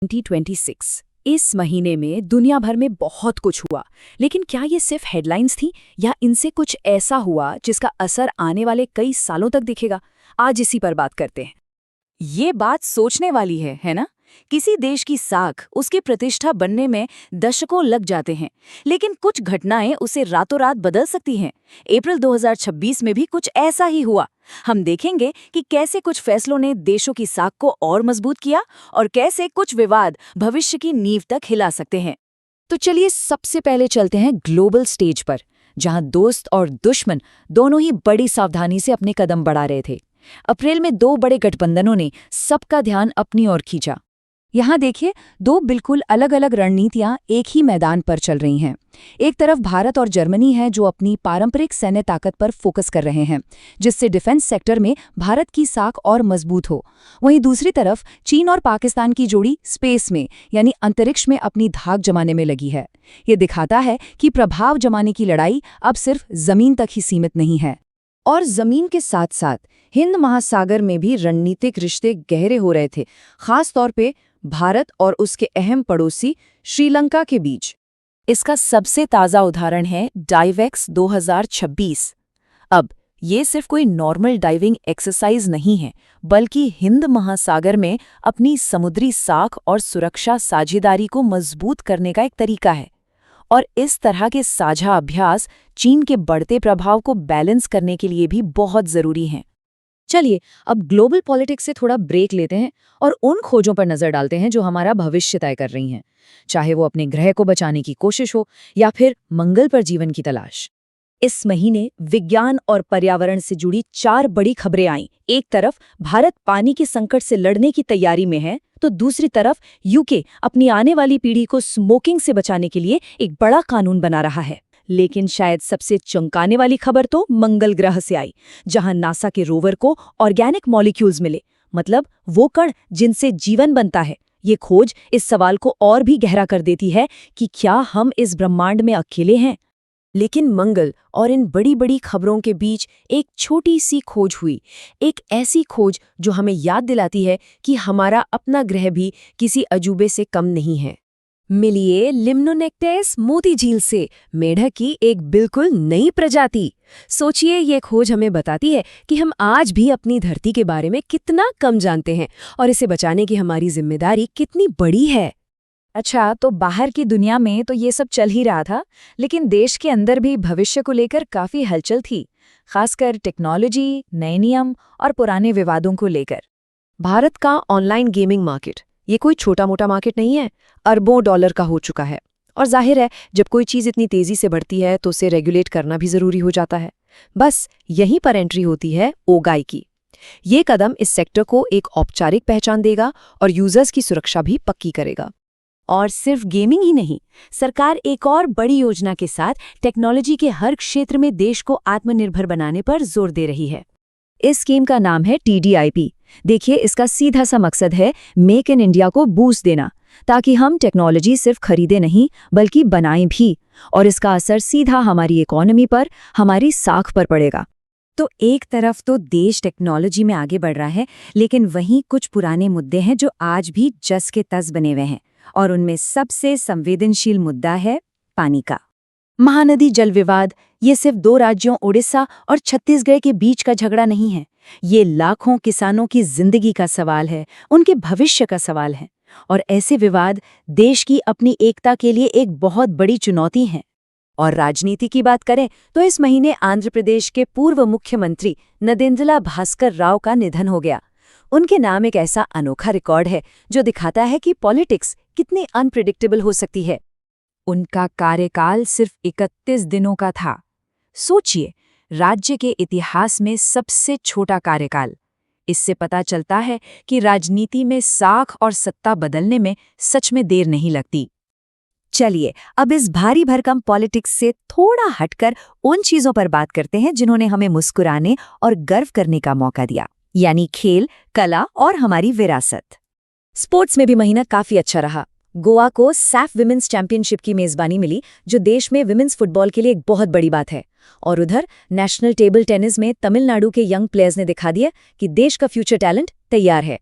2026 इस महीने में दुनिया भर में बहुत कुछ हुआ। लेकिन क्या ये सिर्फ हेडलाइंस थी या इनसे कुछ ऐसा हुआ जिसका असर आने वाले कई सालों तक दिखेगा? आज इसी पर बात करते हैं। ये बात सोचने वाली है ना? किसी देश की साख, उसकी प्रतिष्ठा बनने में दशकों लग जाते हैं, लेकिन कुछ घटनाएं उसे रातों रात बदल सकती हैं। अप्रैल 2026 में भी कुछ ऐसा ही हुआ। हम देखेंगे कि कैसे कुछ फैसलों ने देशों की साख को और मजबूत किया और कैसे कुछ विवाद भविष्य की नींव तक हिला सकते हैं। तो चलिए सबसे पहले चलते हैं ग्लोबल स्टेज पर, जहां दोस्त और दुश्मन दोनों ही बड़ी सावधानी से अपने कदम बढ़ा रहे थे। अप्रैल में दो बड़े गठबंधनों ने सबका ध्यान अपनी ओर खींचा। यहाँ देखिए, दो बिल्कुल अलग अलग रणनीतियां एक ही मैदान पर चल रही हैं। एक तरफ भारत और जर्मनी है जो अपनी पारंपरिक सैन्य ताकत पर फोकस कर रहे हैं, जिससे डिफेंस सेक्टर में भारत की साख और मजबूत हो। वहीं दूसरी तरफ चीन और पाकिस्तान की जोड़ी स्पेस में यानी अंतरिक्ष में अपनी धाक जमाने में लगी है। ये दिखाता है कि प्रभाव जमाने की लड़ाई अब सिर्फ जमीन तक ही सीमित नहीं है। और जमीन के साथ साथ हिंद महासागर में भी रणनीतिक रिश्ते गहरे हो रहे थे, खास तौर पे भारत और उसके अहम पड़ोसी श्रीलंका के बीच। इसका सबसे ताज़ा उदाहरण है डाइवेक्स 2026। अब ये सिर्फ कोई नॉर्मल डाइविंग एक्सरसाइज नहीं है, बल्कि हिंद महासागर में अपनी समुद्री साख और सुरक्षा साझेदारी को मजबूत करने का एक तरीका है। और इस तरह के साझा अभ्यास चीन के बढ़ते प्रभाव को बैलेंस करने के लिए भी बहुत ज़रूरी हैं। चलिए अब ग्लोबल पॉलिटिक्स से थोड़ा ब्रेक लेते हैं और उन खोजों पर नजर डालते हैं जो हमारा भविष्य तय कर रही हैं, चाहे वो अपने ग्रह को बचाने की कोशिश हो या फिर मंगल पर जीवन की तलाश। इस महीने विज्ञान और पर्यावरण से जुड़ी 4 बड़ी खबरें आईं। एक तरफ भारत पानी के संकट से लड़ने की तैयारी में है, तो दूसरी तरफ यूके अपनी आने वाली पीढ़ी को स्मोकिंग से बचाने के लिए एक बड़ा कानून बना रहा है। लेकिन शायद सबसे चौंकाने वाली खबर तो मंगल ग्रह से आई, जहां नासा के रोवर को ऑर्गेनिक मॉलिक्यूल्स मिले, मतलब वो कण जिनसे जीवन बनता है। ये खोज इस सवाल को और भी गहरा कर देती है कि क्या हम इस ब्रह्मांड में अकेले हैं। लेकिन मंगल और इन बड़ी बड़ी खबरों के बीच एक छोटी सी खोज हुई, एक ऐसी खोज जो हमें याद दिलाती है कि हमारा अपना ग्रह भी किसी अजूबे से कम नहीं है। मिलिए लिम्नोनेक्टेस मोती झील से मेढक की एक बिल्कुल नई प्रजाति। सोचिए, ये खोज हमें बताती है कि हम आज भी अपनी धरती के बारे में कितना कम जानते हैं और इसे बचाने की हमारी जिम्मेदारी कितनी बड़ी है। अच्छा, तो बाहर की दुनिया में तो ये सब चल ही रहा था, लेकिन देश के अंदर भी भविष्य को लेकर काफी हलचल थी, खासकर टेक्नोलॉजी, नए नियम और पुराने विवादों को लेकर। भारत का ऑनलाइन गेमिंग मार्केट, ये कोई छोटा मोटा मार्केट नहीं है, अरबों डॉलर का हो चुका है। और जाहिर है, जब कोई चीज़ इतनी तेज़ी से बढ़ती है तो उसे रेगुलेट करना भी ज़रूरी हो जाता है। बस यहीं पर एंट्री होती है ओगाई की। ये कदम इस सेक्टर को एक औपचारिक पहचान देगा और यूजर्स की सुरक्षा भी पक्की करेगा। और सिर्फ गेमिंग ही नहीं, सरकार एक और बड़ी योजना के साथ टेक्नोलॉजी के हर क्षेत्र में देश को आत्मनिर्भर बनाने पर जोर दे रही है। इस स्कीम का नाम है TDIP। देखिए, इसका सीधा सा मकसद है मेक इन इंडिया को बूस्ट देना, ताकि हम टेक्नोलॉजी सिर्फ खरीदे नहीं बल्कि बनाएं भी, और इसका असर सीधा हमारी इकोनॉमी पर, हमारी साख पर पड़ेगा। तो एक तरफ तो देश टेक्नोलॉजी में आगे बढ़ रहा है, लेकिन वहीं कुछ पुराने मुद्दे हैं जो आज भी जस के तस बने हुए हैं, और उनमें सबसे संवेदनशील मुद्दा है पानी का। महानदी जल विवाद ये सिर्फ 2 राज्यों ओडिशा और छत्तीसगढ़ के बीच का झगड़ा नहीं है। ये लाखों किसानों की जिंदगी का सवाल है, उनके भविष्य का सवाल है। और ऐसे विवाद देश की अपनी एकता के लिए एक बहुत बड़ी चुनौती हैं। और राजनीति की बात करें तो इस महीने आंध्र प्रदेश के पूर्व मुख्यमंत्री नदेंद्रला भास्कर राव का निधन हो गया। उनके नाम एक ऐसा अनोखा रिकॉर्ड है जो दिखाता है कि पॉलिटिक्स कितनी अनप्रिडिक्टेबल हो सकती है। उनका कार्यकाल सिर्फ 31 दिनों का था। सोचिए, राज्य के इतिहास में सबसे छोटा कार्यकाल। इससे पता चलता है कि राजनीति में साख और सत्ता बदलने में सच में देर नहीं लगती। चलिए अब इस भारी भरकम पॉलिटिक्स से थोड़ा हटकर उन चीजों पर बात करते हैं जिन्होंने हमें मुस्कुराने और गर्व करने का मौका दिया, यानी खेल, कला और हमारी विरासत। स्पोर्ट्स में भी महीना काफी अच्छा रहा। गोवा को सैफ विमेंस चैंपियनशिप की मेजबानी मिली, जो देश में विमेंस फुटबॉल के लिए एक बहुत बड़ी बात है। और उधर नेशनल टेबल टेनिस में तमिलनाडु के यंग प्लेयर्स ने दिखा दिया कि देश का फ्यूचर टैलेंट तैयार है।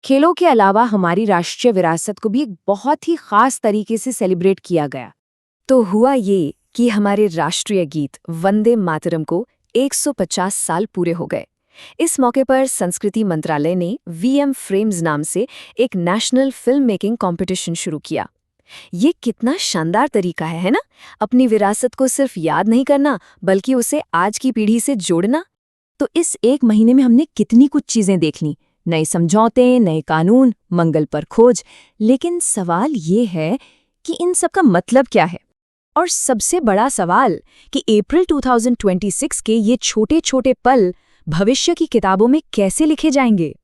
खेलों के अलावा हमारी राष्ट्रीय विरासत को भी एक बहुत ही खास तरीके से सेलिब्रेट किया गया। तो हुआ ये कि हमारे राष्ट्रीय गीत वंदे मातरम को 150 साल पूरे हो गए। इस मौके पर संस्कृति मंत्रालय ने VM फ्रेम्स नाम से एक नेशनल फिल्म मेकिंग कॉम्पिटिशन शुरू किया। ये कितना शानदार तरीका है ना? अपनी विरासत को सिर्फ याद नहीं करना बल्कि उसे आज की पीढ़ी से जोड़ना। तो इस एक महीने में हमने कितनी कुछ चीजें देख ली, नए समझौते, नए कानून, मंगल पर खोज। लेकिन सवाल ये है कि इन सब का मतलब क्या है? और सबसे बड़ा सवाल कि अप्रैल 2026 के ये छोटे छोटे पल भविष्य की किताबों में कैसे लिखे जाएंगे?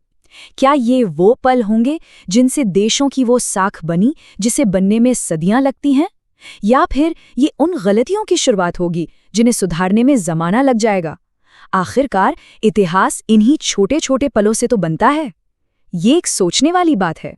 क्या ये वो पल होंगे जिनसे देशों की वो साख बनी जिसे बनने में सदियां लगती हैं? या फिर ये उन गलतियों की शुरुआत होगी जिन्हें सुधारने में जमाना लग जाएगा? आखिरकार इतिहास इन्हीं छोटे छोटे पलों से तो बनता है। ये एक सोचने वाली बात है।